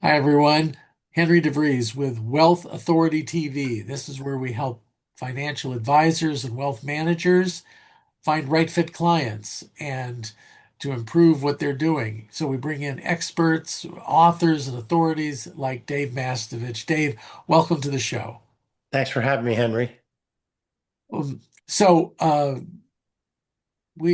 Hi, everyone. Henry DeVries with Wealth Authority TV. This is where we help financial advisors and wealth managers find right fit clients and to improve what they're doing. So we bring in experts, authors, and authorities like Dave Mastovich. Dave, welcome to the show. Thanks for having me, Henry. Um, so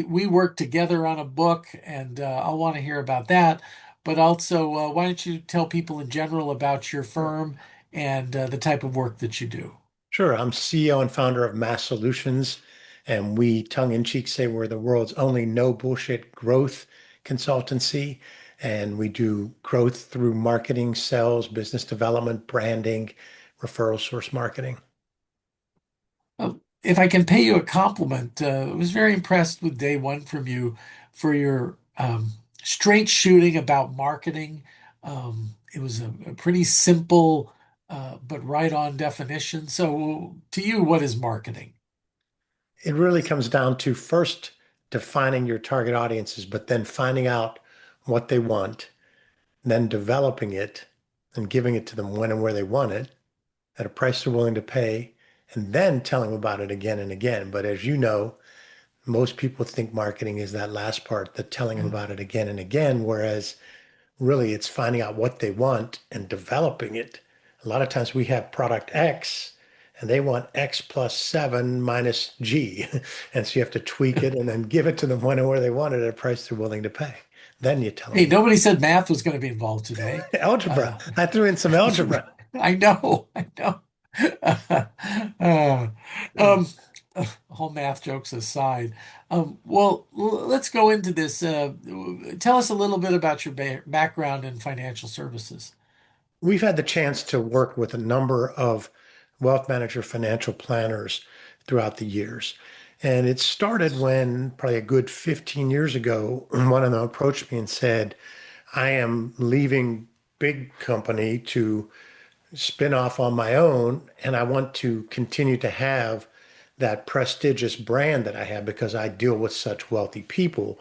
we work together on a book, and I want to hear about that. But also, why don't you tell people in general about your firm and the type of work that you do? Sure, I'm CEO and founder of MASSolutions, and we tongue-in-cheek say we're the world's only no bullshit growth consultancy. And we do growth through marketing, sales, business development, branding, referral source marketing. If I can pay you a compliment, I was very impressed with day one from you for your straight shooting about marketing. It was a pretty simple but right on definition. So, to you, what is marketing? It really comes down to first defining your target audiences, but then finding out what they want, then developing it and giving it to them when and where they want it at a price they're willing to pay, and then telling them about it again and again. But as you know, most people think marketing is that last part, the telling them about it again and again, whereas really it's finding out what they want and developing it. A lot of times we have product X and they want X plus 7 minus G. And so you have to tweak it and then give it to them when and where they want it at a price they're willing to pay. Then you tell Hey, them nobody said math was going to be involved today. algebra. Uh, I threw in some algebra. I know, I know. Uh, um, all math jokes aside, let's go into this. Tell us a little bit about your background in financial services. We've had the chance to work with a number of wealth manager financial planners throughout the years. And it started when probably a good 15 years ago, one of them approached me and said, I am leaving big company to spin off on my own, and I want to continue to have that prestigious brand that I have because I deal with such wealthy people.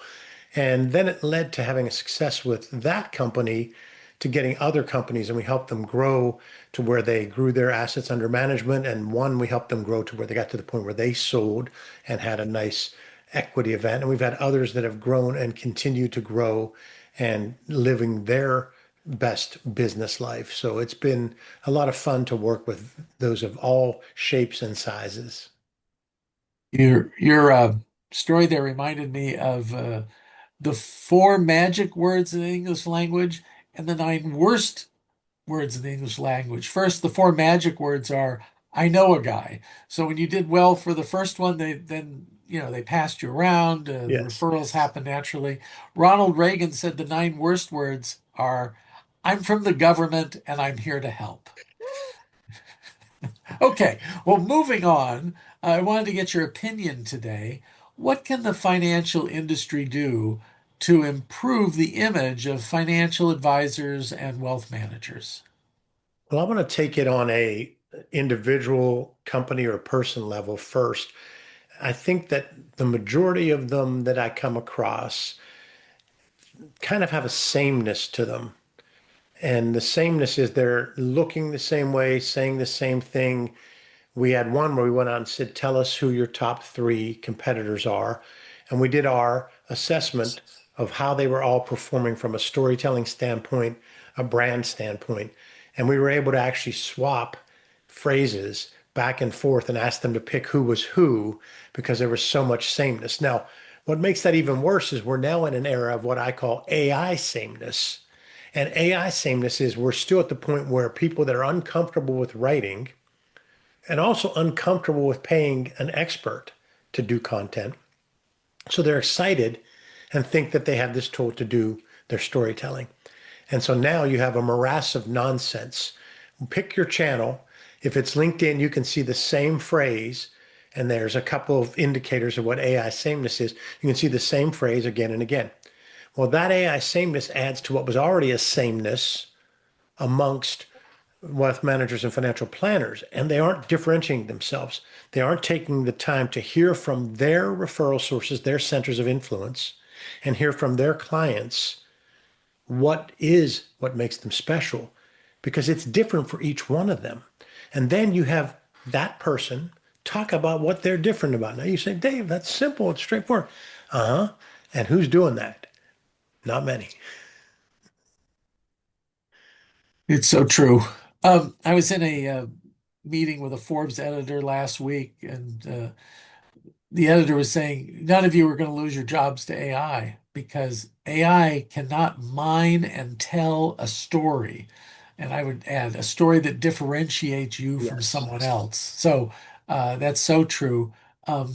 And then it led to having a success with that company to getting other companies, and we helped them grow to where they grew their assets under management. And one, we helped them grow to where they got to the point where they sold and had a nice equity event. And we've had others that have grown and continue to grow and living their best business life. So it's been a lot of fun to work with those of all shapes and sizes. Your story there reminded me of the four magic words in the English language and the nine worst words in the English language. First, the four magic words are "I know a guy." So when you did well for the first one, they passed you around. The Yes. referrals happened naturally. Ronald Reagan said the nine worst words are "I'm from the government and I'm here to help." Okay, well, moving on, I wanted to get your opinion today. What can the financial industry do to improve the image of financial advisors and wealth managers? Well, I want to take it on a individual company or person level first. I think that the majority of them that I come across kind of have a sameness to them. And the sameness is they're looking the same way, saying the same thing. We had one where we went out and said, tell us who your top three competitors are. And we did our assessment of how they were all performing from a storytelling standpoint, a brand standpoint. And we were able to actually swap phrases back and forth and ask them to pick who was who because there was so much sameness. Now, what makes that even worse is we're now in an era of what I call AI sameness. And AI sameness is we're still at the point where people that are uncomfortable with writing and also uncomfortable with paying an expert to do content. So they're excited and think that they have this tool to do their storytelling. And so now you have a morass of nonsense. Pick your channel. If it's LinkedIn, you can see the same phrase, and there's a couple of indicators of what AI sameness is. You can see the same phrase again and again. Well, that AI sameness adds to what was already a sameness amongst wealth managers and financial planners, and they aren't differentiating themselves. They aren't taking the time to hear from their referral sources, their centers of influence, and hear from their clients what makes them special. because it's different for each one of them. And then you have that person talk about what they're different about. Now you say, Dave, that's simple. It's straightforward. Uh-huh. And who's doing that? Not many. It's so true. I was in a meeting with a Forbes editor last week, and the editor was saying none of you are going to lose your jobs to AI because AI cannot mine and tell a story. And I would add a story that differentiates you from Yes. someone else. So that's so true. Um,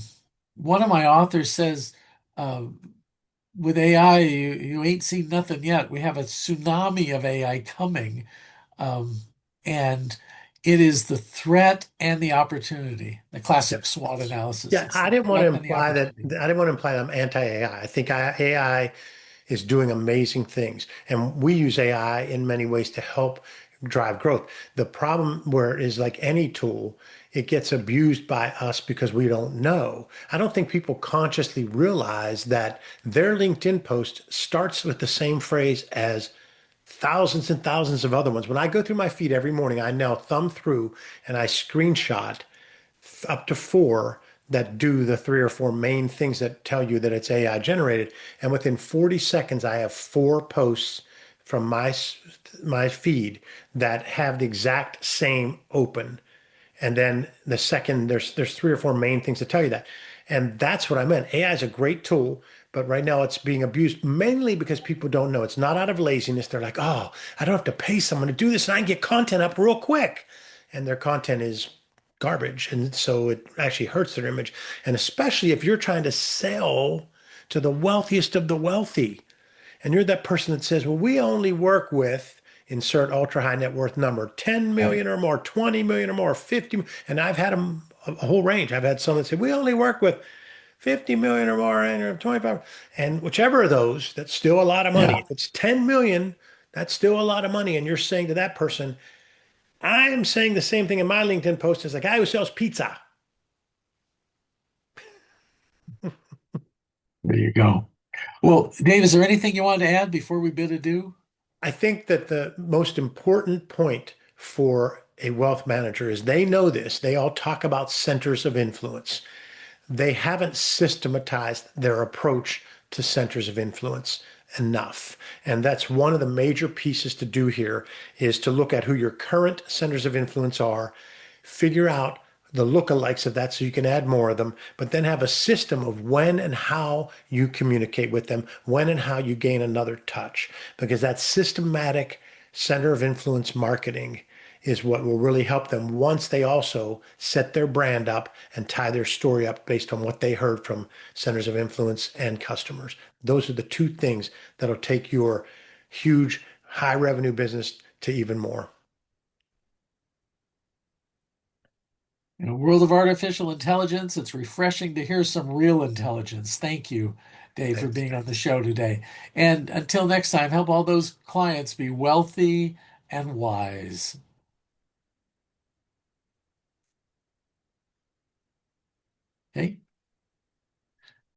One of my authors says, uh, with AI, you ain't seen nothing yet. We have a tsunami of AI coming. Um, and it is the threat and the opportunity, the classic Yep. SWOT analysis. Yeah, It's I the didn't want to threat and the imply that opportunity. I didn't want to imply that I'm anti-AI. I think AI is doing amazing things, and we use AI in many ways to help drive growth. The problem where it is like any tool, it gets abused by us because we don't know. I don't think people consciously realize that their LinkedIn post starts with the same phrase as thousands and thousands of other ones. When I go through my feed every morning, I now thumb through and I screenshot up to four that do the three or four main things that tell you that it's AI generated. And within 40 seconds, I have four posts from my feed that have the exact same open. And then the second, there's three or four main things to tell you that. And that's what I meant. AI is a great tool, but right now it's being abused mainly because people don't know. It's not out of laziness. They're like, oh, I don't have to pay someone to do this and I can get content up real quick. And their content is garbage. And so it actually hurts their image. And especially if you're trying to sell to the wealthiest of the wealthy, and you're that person that says, well, we only work with insert ultra high net worth number, 10 Right. million or more, 20 million or more, 50. And I've had them a whole range. I've had some that say, we only work with 50 million or more and 25. And whichever of those, that's still a lot of money. Yeah. If it's 10 million, that's still a lot of money. And you're saying to that person, I'm saying the same thing in my LinkedIn post as a guy who sells pizza. There you go. Well, Dave, is there anything you wanted to add before we bid adieu? I think that the most important point for a wealth manager is they know this. They all talk about centers of influence. They haven't systematized their approach to centers of influence enough. And that's one of the major pieces to do here is to look at who your current centers of influence are, figure out the lookalikes of that so you can add more of them, but then have a system of when and how you communicate with them, when and how you gain another touch, because that systematic center of influence marketing is what will really help them once they also set their brand up and tie their story up based on what they heard from centers of influence and customers. Those are the two things that'll take your huge high revenue business to even more. In a world of artificial intelligence, it's refreshing to hear some real intelligence. Thank you, Dave, for Thanks. being on the show today. And until next time, help all those clients be wealthy and wise. Okay?